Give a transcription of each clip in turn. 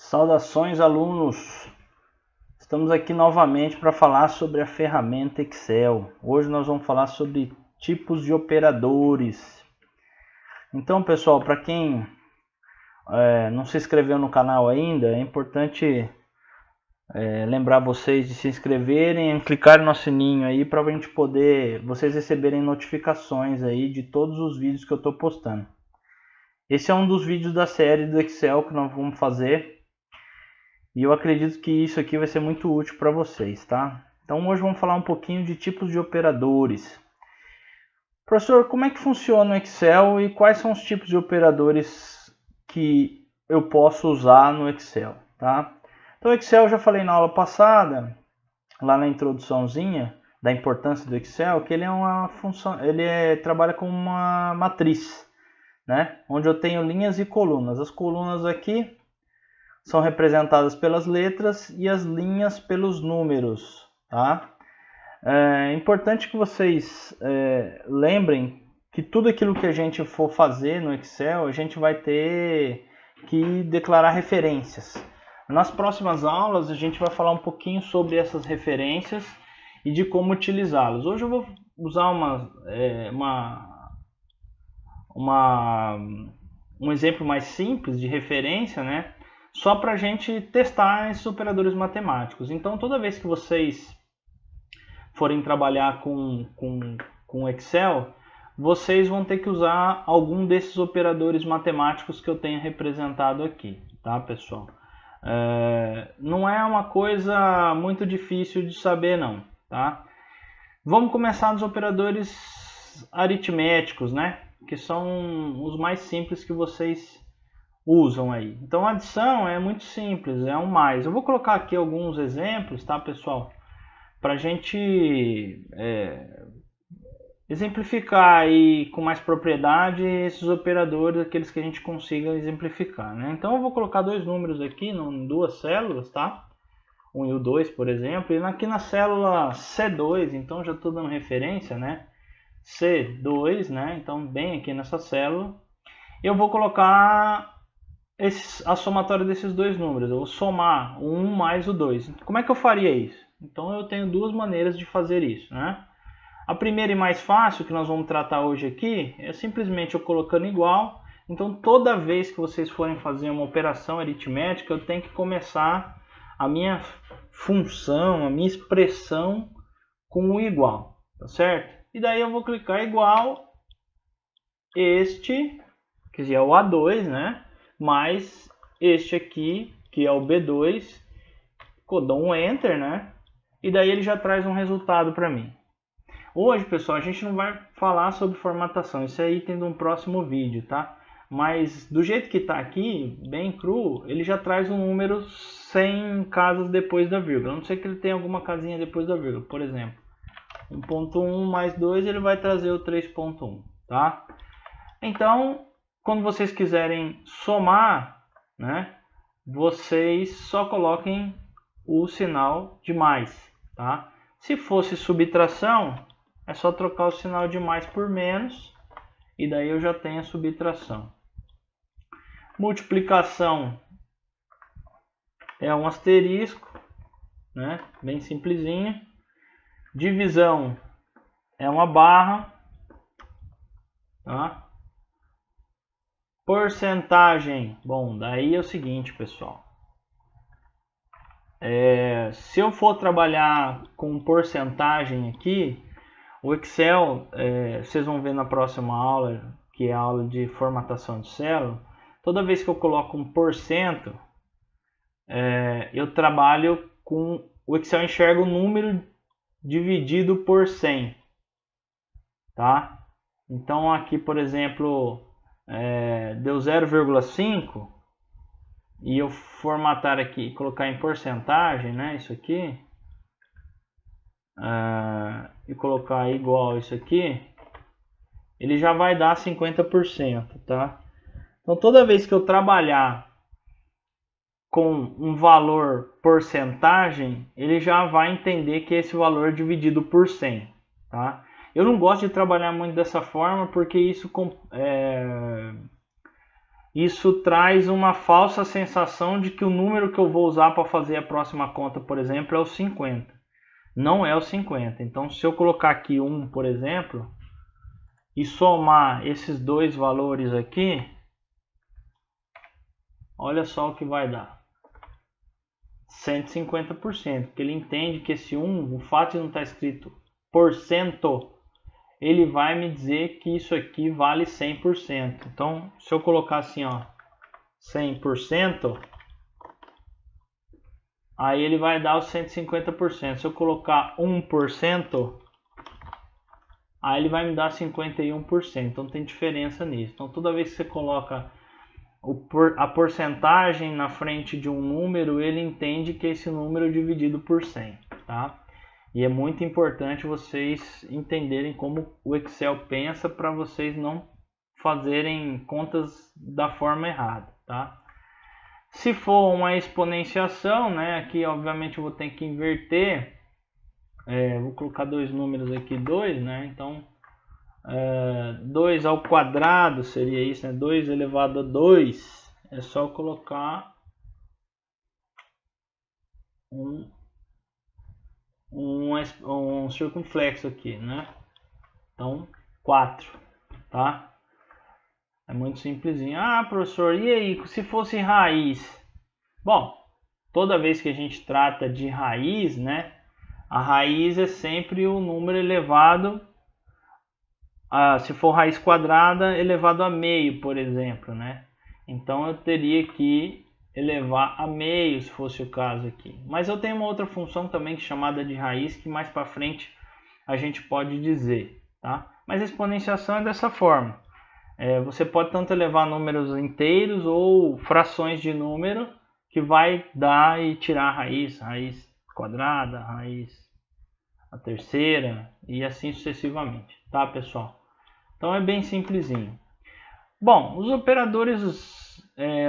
Saudações, alunos! Estamos aqui novamente para falar sobre a ferramenta Excel. Hoje nós vamos falar sobre tipos de operadores. Então, pessoal, para quem não se inscreveu no canal ainda, é importante lembrar vocês de se inscreverem e clicar no sininho aí para a gente poder vocês receberem notificações aí de todos os vídeos que eu estou postando. Esse é um dos vídeos da série do Excel que nós vamos fazer. E eu acredito que isso aqui vai ser muito útil para vocês, tá? Então hoje vamos falar um pouquinho de tipos de operadores. Professor, como é que funciona o Excel e quais são os tipos de operadores que eu posso usar no Excel, tá? Então o Excel eu já falei na aula passada, lá na introduçãozinha da importância do Excel, que ele é uma função, trabalha com uma matriz, né? Onde eu tenho linhas e colunas. As colunas aqui são representadas pelas letras e as linhas pelos números, tá? É importante que vocês lembrem que tudo aquilo que a gente for fazer no Excel, a gente vai ter que declarar referências. Nas próximas aulas, a gente vai falar um pouquinho sobre essas referências e de como utilizá-las. Hoje eu vou usar um exemplo mais simples de referência, né? Só para a gente testar esses operadores matemáticos. Então, toda vez que vocês forem trabalhar com Excel, vocês vão ter que usar algum desses operadores matemáticos que eu tenho representado aqui, tá, pessoal? Não é uma coisa muito difícil de saber, não, tá? Vamos começar nos operadores aritméticos, né? Que são os mais simples que vocês usam aí. Então a adição é muito simples, é um mais. Eu vou colocar aqui alguns exemplos, tá, pessoal? Para a gente exemplificar aí com mais propriedade esses operadores, aqueles que a gente consiga exemplificar, né? Então eu vou colocar dois números aqui em duas células, tá? 1 e o 2, por exemplo, e aqui na célula C2, então já estou dando referência, né? C2, né? Então bem aqui nessa célula, eu vou colocar a somatória desses dois números. Eu vou somar o 1 mais o 2. Como é que eu faria isso? Então eu tenho duas maneiras de fazer isso, né? A primeira e mais fácil, que nós vamos tratar hoje aqui, é simplesmente eu colocando igual. Então toda vez que vocês forem fazer uma operação aritmética, eu tenho que começar a minha função, a minha expressão com o igual, tá certo? E daí eu vou clicar igual este, que é o A2, né? Mais este aqui, que é o B2, eu dou um Enter, né? E daí ele já traz um resultado para mim. Hoje, pessoal, a gente não vai falar sobre formatação, isso aí tem um próximo vídeo, tá? Mas do jeito que está aqui, bem cru, ele já traz um número sem casas depois da vírgula. A não ser que ele tenha alguma casinha depois da vírgula, por exemplo. 1.1 mais 2, ele vai trazer o 3.1, tá? Então, quando vocês quiserem somar, né, vocês só coloquem o sinal de mais, tá? Se fosse subtração, é só trocar o sinal de mais por menos e daí eu já tenho a subtração. Multiplicação é um asterisco, né, bem simplesinho. Divisão é uma barra, tá? Porcentagem, bom, daí é o seguinte, pessoal. Se eu for trabalhar com porcentagem aqui, o Excel, vocês vão ver na próxima aula, que é a aula de formatação de célula, toda vez que eu coloco um porcento, eu trabalho com... O Excel enxerga o número dividido por 100, tá? Então aqui, por exemplo, deu 0,5 e eu formatar aqui, colocar em porcentagem, né, isso aqui, e colocar igual isso aqui, ele já vai dar 50%, tá? Então toda vez que eu trabalhar com um valor porcentagem, ele já vai entender que esse valor é dividido por 100, tá? Eu não gosto de trabalhar muito dessa forma porque isso isso traz uma falsa sensação de que o número que eu vou usar para fazer a próxima conta, por exemplo, é o 50. Não é o 50. Então, se eu colocar aqui 1, por exemplo, e somar esses dois valores aqui, olha só o que vai dar. 150%, porque ele entende que esse 1, o fato de não estar escrito porcento, ele vai me dizer que isso aqui vale 100%. Então, se eu colocar assim, ó, 100%, aí ele vai dar os 150%. Se eu colocar 1%, aí ele vai me dar 51%. Então, tem diferença nisso. Então, toda vez que você coloca a porcentagem na frente de um número, ele entende que é esse número dividido por 100, tá? E é muito importante vocês entenderem como o Excel pensa para vocês não fazerem contas da forma errada, tá? Se for uma exponenciação, né, aqui obviamente eu vou ter que inverter, vou colocar dois números aqui, 2, né, então 2 ao quadrado seria isso, né, 2 elevado a 2, é só colocar um circunflexo aqui, né? Então, 4, tá? É muito simplesinho. Ah, professor, e aí, se fosse raiz? Bom, toda vez que a gente trata de raiz, né? A raiz é sempre o número elevado, se for raiz quadrada, elevado a meio, por exemplo, né? Então, eu teria que elevar a meio, se fosse o caso aqui. Mas eu tenho uma outra função também chamada de raiz, que mais para frente a gente pode dizer, tá? Mas a exponenciação é dessa forma. Você pode tanto elevar números inteiros ou frações de número, que vai dar e tirar a raiz quadrada, raiz a terceira e assim sucessivamente, tá, pessoal? Então é bem simplesinho. Bom, os operadores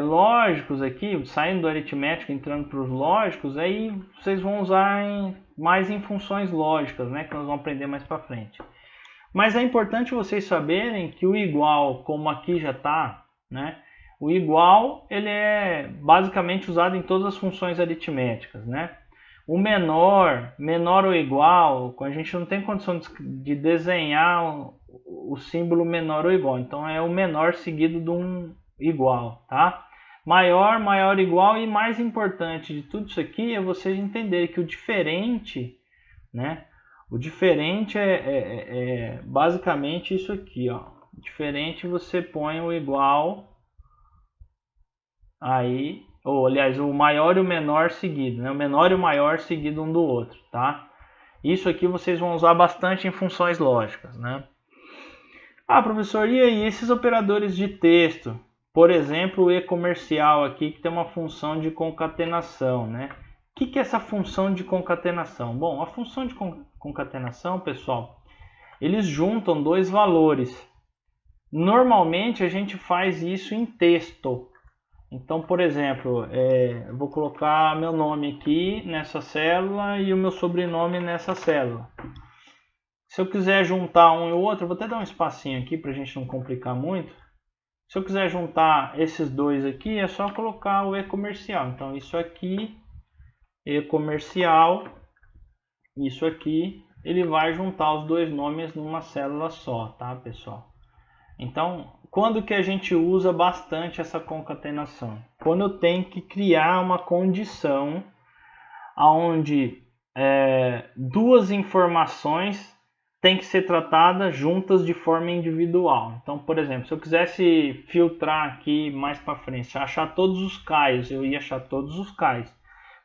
lógicos aqui, saindo do aritmético, entrando para os lógicos, aí vocês vão usar mais em funções lógicas, né, que nós vamos aprender mais para frente. Mas é importante vocês saberem que o igual, como aqui já está, né, o igual ele é basicamente usado em todas as funções aritméticas, né? O menor ou igual, a gente não tem condição de desenhar o símbolo menor ou igual, então é o menor seguido de um igual, tá? Maior, maior, igual, e mais importante de tudo isso aqui é vocês entenderem que o diferente, né? O diferente é basicamente isso aqui, ó. Diferente você põe o igual aí, ou aliás, o maior e o menor seguido, né? O menor e o maior seguido um do outro, tá? Isso aqui vocês vão usar bastante em funções lógicas, né? Ah, professor, e aí esses operadores de texto? Por exemplo, o e-comercial aqui, que tem uma função de concatenação, né? O que é essa função de concatenação? Bom, a função de concatenação, pessoal, eles juntam dois valores. Normalmente a gente faz isso em texto. Então, por exemplo, eu vou colocar meu nome aqui nessa célula e o meu sobrenome nessa célula. Se eu quiser juntar um e o outro, eu vou até dar um espacinho aqui para a gente não complicar muito. Se eu quiser juntar esses dois aqui, é só colocar o e-comercial. Então, isso aqui, e-comercial, isso aqui, ele vai juntar os dois nomes numa célula só, tá, pessoal? Então, quando que a gente usa bastante essa concatenação? Quando eu tenho que criar uma condição onde duas informações têm que ser tratadas juntas de forma individual. Então, por exemplo, se eu quisesse filtrar aqui mais para frente, achar todos os Caios, eu ia achar todos os Caios.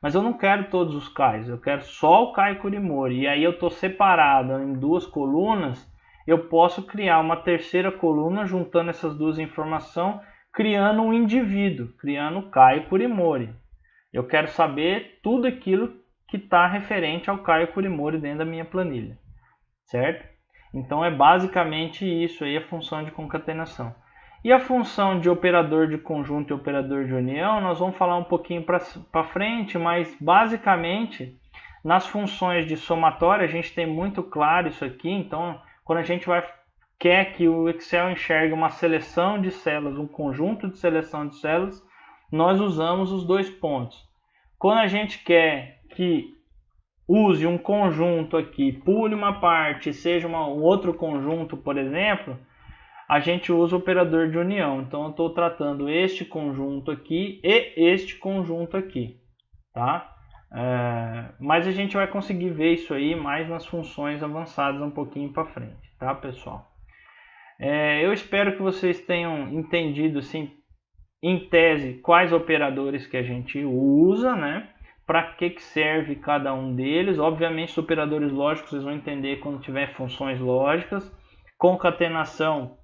Mas eu não quero todos os Caios, eu quero só o Caio Kurimori. E aí eu estou separado em duas colunas, eu posso criar uma terceira coluna juntando essas duas informações, criando um indivíduo, criando o Caio Kurimori. Eu quero saber tudo aquilo que está referente ao Caio Kurimori dentro da minha planilha, certo? Então é basicamente isso aí, a função de concatenação. E a função de operador de conjunto e operador de união, nós vamos falar um pouquinho para frente, mas basicamente nas funções de somatória a gente tem muito claro isso aqui. Então, quando a gente vai quer que o Excel enxergue uma seleção de células, um conjunto de seleção de células, nós usamos os dois pontos. Quando a gente quer que use um conjunto aqui, pule uma parte, seja um outro conjunto, por exemplo, a gente usa o operador de união. Então eu estou tratando este conjunto aqui e este conjunto aqui, tá? Mas a gente vai conseguir ver isso aí mais nas funções avançadas um pouquinho para frente, tá, pessoal? Eu espero que vocês tenham entendido, assim, em tese, quais operadores que a gente usa, né? Para que serve cada um deles. Obviamente, os operadores lógicos vocês vão entender quando tiver funções lógicas. Concatenação,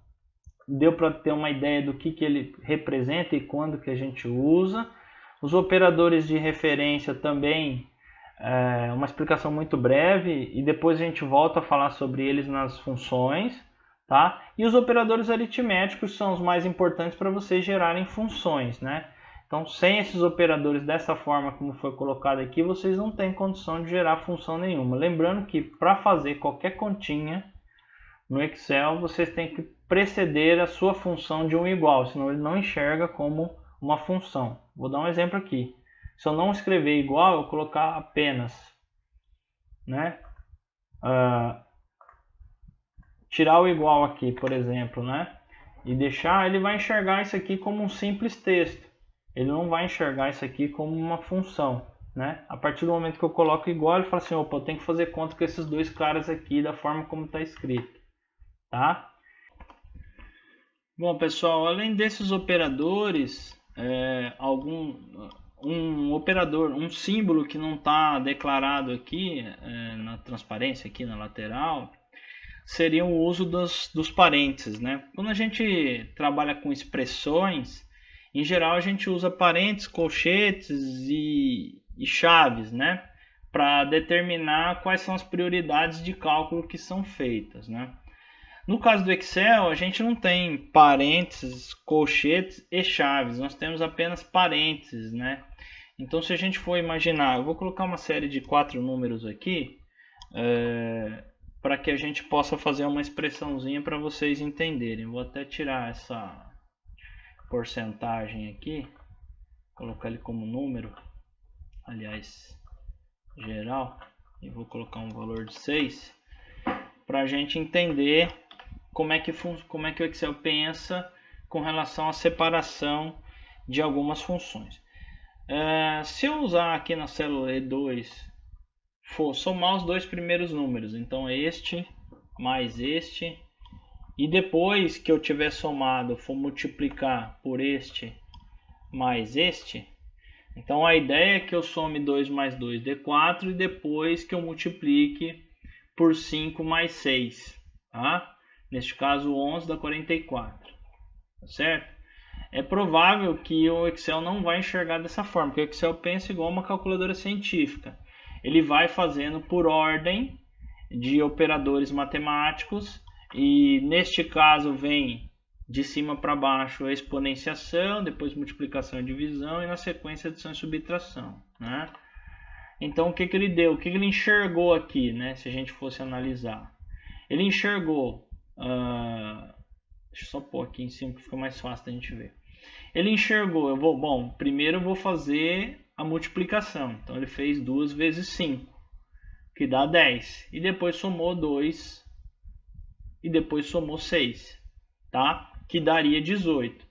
deu para ter uma ideia do que ele representa e quando que a gente usa. Os operadores de referência também, uma explicação muito breve, e depois a gente volta a falar sobre eles nas funções, tá? E os operadores aritméticos são os mais importantes para vocês gerarem funções, né? Então, sem esses operadores dessa forma como foi colocado aqui, vocês não têm condição de gerar função nenhuma. Lembrando que para fazer qualquer continha no Excel, vocês têm que preceder a sua função de um igual, senão ele não enxerga como uma função. Vou dar um exemplo aqui. Se eu não escrever igual, eu colocar apenas, né? Tirar o igual aqui, por exemplo, né? E deixar, ele vai enxergar isso aqui como um simples texto. Ele não vai enxergar isso aqui como uma função, né? A partir do momento que eu coloco igual, ele fala assim, opa, eu tenho que fazer conta com esses dois caras aqui da forma como está escrito, tá? Bom, pessoal, além desses operadores, um operador, um símbolo que não está declarado aqui na transparência, aqui na lateral, seria o uso dos parênteses, né? Quando a gente trabalha com expressões, em geral a gente usa parênteses, colchetes e chaves, né? Para determinar quais são as prioridades de cálculo que são feitas, né? No caso do Excel, a gente não tem parênteses, colchetes e chaves, nós temos apenas parênteses, né? Então, se a gente for imaginar, eu vou colocar uma série de 4 números aqui, para que a gente possa fazer uma expressãozinha para vocês entenderem. Vou até tirar essa porcentagem aqui, colocar ele como número, aliás, geral, e vou colocar um valor de 6, para a gente entender como é que o Excel pensa com relação à separação de algumas funções. Se eu usar aqui na célula E2, for somar os dois primeiros números, então este mais este, e depois que eu tiver somado, for multiplicar por este mais este, então a ideia é que eu some 2 mais 2 dê 4 e depois que eu multiplique por 5 mais 6, tá? Neste caso 11 dá 44, tá certo? É provável que o Excel não vai enxergar dessa forma, porque o Excel pensa igual uma calculadora científica. Ele vai fazendo por ordem de operadores matemáticos e neste caso vem de cima para baixo a exponenciação, depois multiplicação e divisão e na sequência adição e subtração, né? Então o que ele deu? O que ele enxergou aqui, né? Se a gente fosse analisar, ele enxergou, deixa eu só pôr aqui em cima que fica mais fácil da gente ver. Ele enxergou, primeiro eu vou fazer a multiplicação, então ele fez 2 vezes 5, que dá 10, e depois somou 2, e depois somou 6, tá? Que daria 18.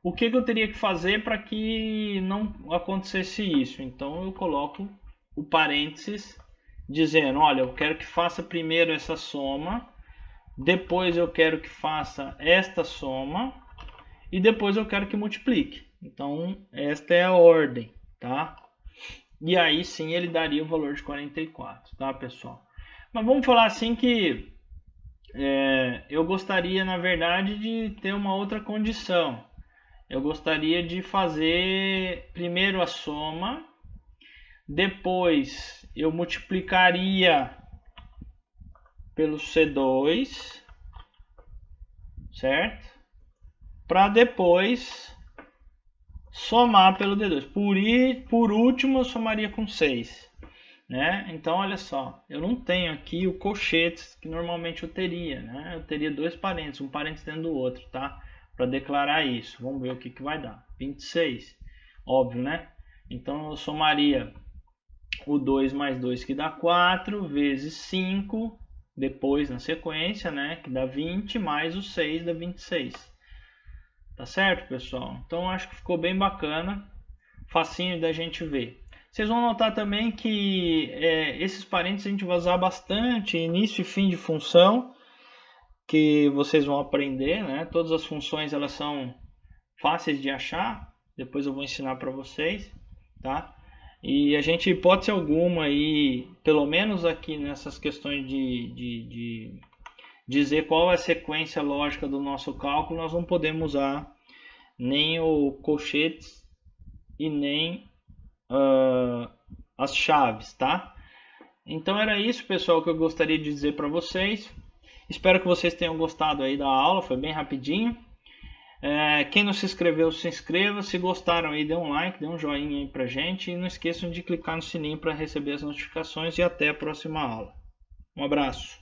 O que eu teria que fazer para que não acontecesse isso? Então eu coloco o parênteses dizendo, olha, eu quero que faça primeiro essa soma, depois eu quero que faça esta soma e depois eu quero que multiplique. Então esta é a ordem, tá? E aí sim ele daria o valor de 44, tá, pessoal? Mas vamos falar assim que eu gostaria, na verdade, de ter uma outra condição. Eu gostaria de fazer primeiro a soma, depois eu multiplicaria pelo C2, certo? Para depois somar pelo D2. Por último, eu somaria com 6. né? Então, olha só, eu não tenho aqui o colchetes que normalmente eu teria, né? Eu teria dois parênteses, um parênteses dentro do outro, tá? Para declarar isso. Vamos ver o que vai dar. 26, óbvio, né? Então, eu somaria o 2 mais 2, que dá 4, vezes 5, depois na sequência, né? Que dá 20, mais o 6 dá 26. Tá certo, pessoal? Então, acho que ficou bem bacana, facinho da gente ver. Vocês vão notar também que esses parênteses a gente vai usar bastante, início e fim de função, que vocês vão aprender, né? Todas as funções elas são fáceis de achar, depois eu vou ensinar para vocês, tá? E a gente, hipótese alguma, aí, pelo menos aqui nessas questões de dizer qual é a sequência lógica do nosso cálculo, nós não podemos usar nem o colchetes e nem as chaves, tá? Então era isso, pessoal, que eu gostaria de dizer para vocês. Espero que vocês tenham gostado aí da aula, foi bem rapidinho. Quem não se inscreveu, se inscreva. Se gostaram aí, dê um like, dê um joinha aí pra gente. E não esqueçam de clicar no sininho para receber as notificações. E até a próxima aula. Um abraço.